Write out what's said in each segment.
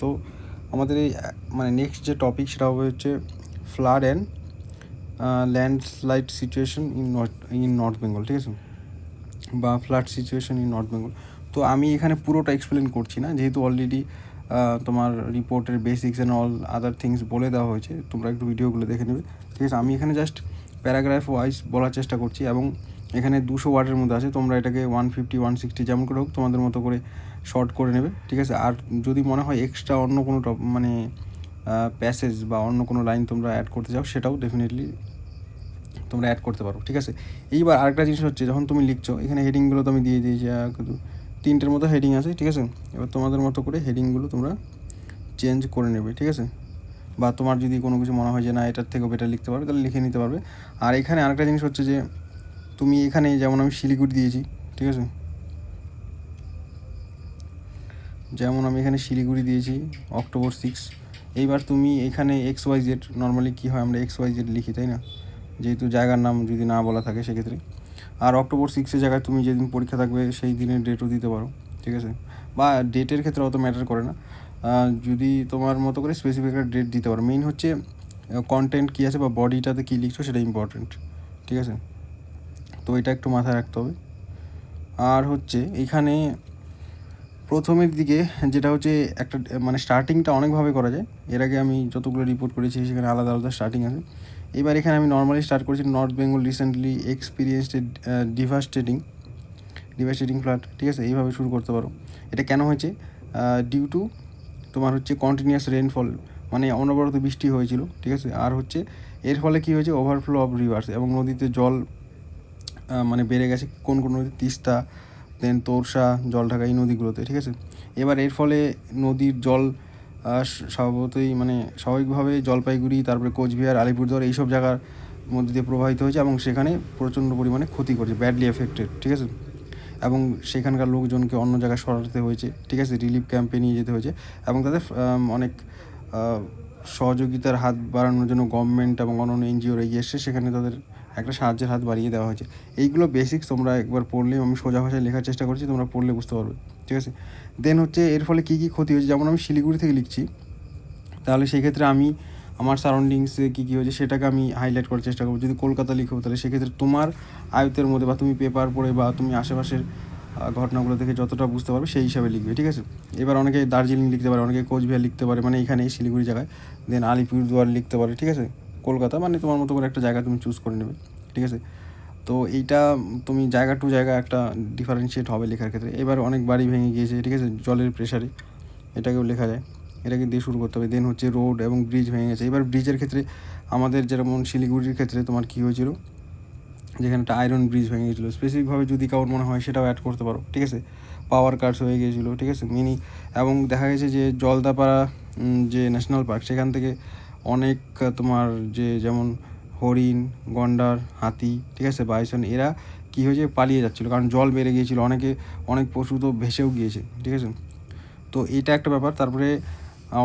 তো আমাদের এই মানে নেক্সট যে টপিক সেটা হবে হচ্ছে flood and landslide situation in north Bengal, ঠিক আছে, বা flood situation in north Bengal. তো আমি এখানে পুরোটা এক্সপ্লেন করছি না, যেহেতু অলরেডি তোমার রিপোর্টের basics and all other things বলে দেওয়া হয়েছে, তোমরা একটু ভিডিওগুলো দেখে নেবে, ঠিক আছে। আমি এখানে জাস্ট প্যারাগ্রাফ ওয়াইজ বলার চেষ্টা করছি, এবং এখানে 200 ওয়ার্ডের মধ্যে আছে, তোমরা এটাকে 150 160 যেমন করে হোক তোমাদের মতো করে শর্ট করে নেবে, ঠিক আছে। আর যদি মনে হয় এক্সট্রা অন্য কোনো মানে প্যাসেজ বা অন্য কোনো লাইন তোমরা অ্যাড করতে চাও, সেটাও ডেফিনেটলি তোমরা অ্যাড করতে পারো, ঠিক আছে। এইবার আরেকটা জিনিস হচ্ছে, যখন তুমি লিখছো এখানে হেডিংগুলো তো আমি দিয়ে দিয়েছি, কিন্তু 3টের মতো হেডিং আছে, ঠিক আছে। এবার তোমাদের মতো করে হেডিংগুলো তোমরা চেঞ্জ করে নেবে, ঠিক আছে। বা তোমার যদি কোনো কিছু মনে হয় যে না এটার থেকেও বেটার লিখতে পারবে, তাহলে লিখে নিতে পারবে। আর এখানে আরেকটা জিনিস হচ্ছে যে তুমি এখানে যেমন আমি শিলিগুড়ি দিয়েছি, ঠিক আছে, যেমন আমি এখানে শিলিগুড়ি দিয়েছি October 6। এইবার তুমি এখানে XYZ, নর্মালি কী হয় আমরা XYZ লিখি, তাই না, যেহেতু জায়গার নাম যদি না বলা থাকে সেক্ষেত্রে। আর October 6 জায়গায় তুমি যেদিন পরীক্ষা থাকবে সেই দিনের ডেটও দিতে পারো, ঠিক আছে। বা ডেটের ক্ষেত্রে অত ম্যাটার করে না, যদি তোমার মতো করে স্পেসিফিক একটা ডেট দিতে পারো। মেইন হচ্ছে কন্টেন্ট কী আছে বা বডিটাতে কী লিখছো সেটা ইম্পর্টেন্ট, ঠিক আছে। তো এটা একটু মাথায় রাখতে হবে। আর হচ্ছে এইখানে প্রথমের দিকে যেটা হচ্ছে একটা মানে স্টার্টিংটা অনেকভাবে করা যায়, এর আগে আমি যতগুলো রিপোর্ট করেছি সেখানে আলাদা আলাদা স্টার্টিং আছে। এবার এখানে আমি নর্মালি স্টার্ট করেছি north Bengal recently experienced devastating flood, ঠিক আছে। এইভাবে শুরু করতে পারো। এটা কেন হয়েছে? ডিউ টু তোমার হচ্ছে কন্টিনিউয়াস রেনফল, মানে অনবরত বৃষ্টি হয়েছিল, ঠিক আছে। আর হচ্ছে এর ফলে কী হয়েছে, ওভারফ্লো অফ রিভার্স, এবং নদীতে জল মানে বেড়ে গেছে। কোন কোন নদী? তিস্তা, দেন তোরসা, জলঢাকা, এই নদীগুলোতে, ঠিক আছে। এবার এর ফলে নদীর জল স্বাভাবিকভাবে জলপাইগুড়ি, তারপরে কোচবিহার, আলিপুরদুয়ার এইসব জায়গার মধ্যে দিয়ে প্রবাহিত হয়েছে, এবং সেখানে প্রচণ্ড পরিমাণে ক্ষতি করেছে, ব্যাডলি এফেক্টেড, ঠিক আছে। এবং সেখানকার লোকজনকে অন্য জায়গায় সরাতে হয়েছে, ঠিক আছে, রিলিফ ক্যাম্পে নিয়ে যেতে হয়েছে, এবং তাদের অনেক সহযোগিতার হাত বাড়ানোর জন্য গভর্নমেন্ট এবং অন্যান্য NGOরা এগিয়ে এসছে, সেখানে তাদের একটা সাহায্যের হাত বাড়িয়ে দেওয়া হয়েছে। এইগুলো বেসিক্স তোমরা একবার পড়লে, আমি সোজা ভাষায় লেখার চেষ্টা করছি, তোমরা পড়লে বুঝতে পারবে, ঠিক আছে। দেন হচ্ছে এর ফলে কী কী ক্ষতি হয়েছে, যেমন আমি শিলিগুড়ি থেকে লিখছি, তাহলে সেই ক্ষেত্রে আমি আমার সারাউন্ডিংসে কী কী হয়েছে সেটাকে আমি হাইলাইট করার চেষ্টা করবো। যদি কলকাতা লিখো তাহলে সেক্ষেত্রে তোমার আয়ত্তের মধ্যে, বা তুমি পেপার পড়ে বা তুমি আশেপাশের ঘটনাগুলো থেকে যতটা বুঝতে পারবে সেই হিসাবে লিখবে, ঠিক আছে। এবার অনেকে দার্জিলিং লিখতে পারে, অনেকে কোচবিহার লিখতে পারে, মানে এখানে শিলিগুড়ি জায়গায়। দেন আলিপুরদুয়ার লিখতে পারে, ঠিক আছে। কলকাতা মানে তোমার মতো করে একটা জায়গা তুমি চুজ করে নেবে, ঠিক আছে। তো এইটা তুমি জায়গা টু জায়গা একটা ডিফারেন্সিয়েট হবে লেখার ক্ষেত্রে। এবার অনেক বাড়ি ভেঙে গিয়েছে, ঠিক আছে, জলের প্রেশারে, এটাকেও লেখা যায়, এটাকে দিয়ে শুরু করতে হবে। দেন হচ্ছে রোড এবং ব্রিজ ভেঙে গেছে। এবার ব্রিজের ক্ষেত্রে আমাদের যেমন শিলিগুড়ির ক্ষেত্রে তোমার কী হয়েছিল, যেখানে একটা আয়রন ব্রিজ ভেঙে গেছিলো, স্পেসিফিকভাবে যদি কারোর মনে হয় সেটাও অ্যাড করতে পারো, ঠিক আছে। পাওয়ার কাটস হয়ে গিয়েছিলো, ঠিক আছে, এবং দেখা গেছে যে জলদাপাড়া যে ন্যাশনাল পার্ক, সেখান থেকে অনেক তোমার যেমন হরিণ, গন্ডার, হাতি, ঠিক আছে, বাইসন, এরা কী হয়েছে, পালিয়ে যাচ্ছিলো, কারণ জল বেড়ে গিয়েছিলো, অনেক পশু তো ভেসেও গিয়েছে, ঠিক আছে। তো এটা একটা ব্যাপার। তারপরে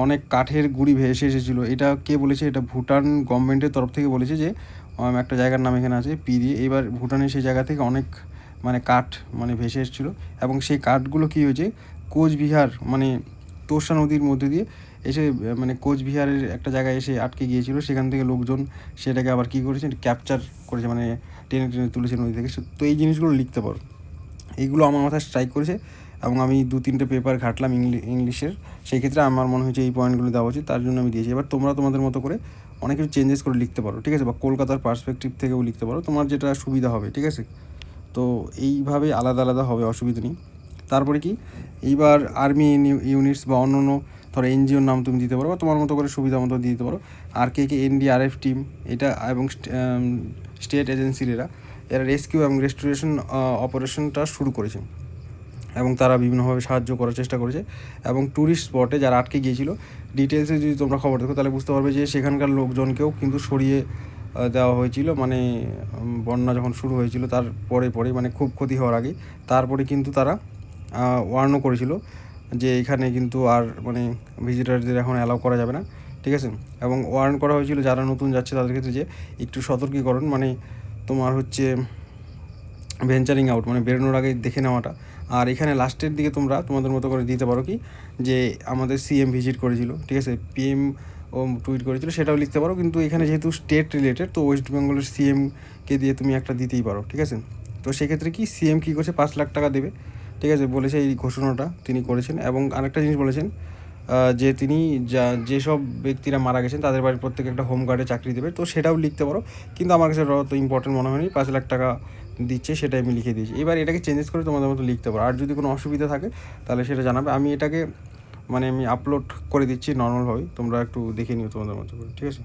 অনেক কাঠের গুঁড়ি ভেসে এসেছিলো। এটা কে বলেছে? এটা ভুটান গভর্নমেন্টের তরফ থেকে বলেছে যে একটা জায়গার নাম এখানে আছে পিরি। এবার ভুটানের সেই জায়গা থেকে অনেক কাঠ ভেসে এসেছিলো, এবং সেই কাঠগুলো কী হয়েছে, কোচবিহার তোর্সা নদীর মধ্যে দিয়ে এসে কোচবিহারের একটা জায়গায় এসে আটকে গিয়েছিলো। সেখান থেকে লোকজন সেটাকে আবার কী করেছে, ক্যাপচার করেছে, টেনে টেনে তুলেছে নদী থেকে। তো এই জিনিসগুলো লিখতে পারো। এইগুলো আমার মাথায় স্ট্রাইক করেছে, এবং আমি 2-3টে পেপার ঘাটলাম ইংলিশের, সেই ক্ষেত্রে আমার মনে হয়েছে এই পয়েন্টগুলো দেওয়া উচিত, তার জন্য আমি দিয়েছি। এবার তোমরা তোমাদের মতো করে অনেক কিছু চেঞ্জেস করে লিখতে পারো, ঠিক আছে, বা কলকাতার পার্সপেক্টিভ থেকেও লিখতে পারো, তোমার যেটা সুবিধা হবে, ঠিক আছে। তো এইভাবে আলাদা আলাদা হবে, অসুবিধা নেই। তারপরে কি, এইবার আর্মি ইউনিটস বা অন্য ধরো NGOর নাম তুমি দিতে পারো, বা তোমার মতো করে সুবিধা মতো দিতে পারো। আর কে NDRF টিম, এটা এবং স্টেট এজেন্সির এরা রেস্কিউ এবং রেস্টোরেশন অপারেশনটা শুরু করেছে, এবং তারা বিভিন্নভাবে সাহায্য করার চেষ্টা করেছে। এবং ট্যুরিস্ট স্পটে যারা আটকে গিয়েছিলো, ডিটেলসে যদি তোমরা খবর দেখো তাহলে বুঝতে পারবে যে সেখানকার লোকজনকেও কিন্তু সরিয়ে দেওয়া হয়েছিল, বন্যা যখন শুরু হয়েছিল তার পরে খুব ক্ষতি হওয়ার আগে। তারপরে কিন্তু তারা ওয়ার্নও করেছিল যে এখানে কিন্তু আর ভিজিটারদের এখন অ্যালাউ করা যাবে না, ঠিক আছে। এবং ওয়ার্ন করা হয়েছিল যারা নতুন যাচ্ছে তাদের ক্ষেত্রে যে একটু সতর্কীকরণ, তোমার হচ্ছে ভেঞ্চারিং আউট, বেরোনোর আগে দেখে নেওয়াটা, আর এখানে লাস্টের দিকে তোমরা তোমাদের মতো করে দিতে পারো কি যে আমাদের সিএম ভিজিট করেছিল, ঠিক আছে, পিএম ও টুইট করেছিল, সেটাও লিখতে পারো। কিন্তু এখানে যেহেতু স্টেট রিলেটেড, তো ওয়েস্ট বেঙ্গলের সিএমকে দিয়ে তুমি একটা দিতেই পারো, ঠিক আছে। তো সেক্ষেত্রে কি সিএম কী করছে, 5 লাখ টাকা দেবে, ঠিক আছে, বলেছে, এই ঘোষণাটা তিনি করেছেন। এবং আরেকটা জিনিস বলেছেন যে তিনি যেসব ব্যক্তিরা মারা গেছেন তাদের বাড়ির প্রত্যেকে একটা হোম গার্ডে চাকরি দেবে, তো সেটাও লিখতে পারো। কিন্তু আমার কাছে অত ইম্পর্টেন্ট মনে হয়নি, 5 লাখ টাকা দিচ্ছে সেটাই আমি লিখে দিয়েছি। এবার এটাকে চেঞ্জেস করে তোমাদের মতো লিখতে পারো। আর যদি কোনো অসুবিধা থাকে তাহলে সেটা জানাবে। আমি এটাকে আমি আপলোড করে দিচ্ছি নর্মালভাবে, তোমরা একটু দেখে নিও তোমাদের মতো করে, ঠিক আছে।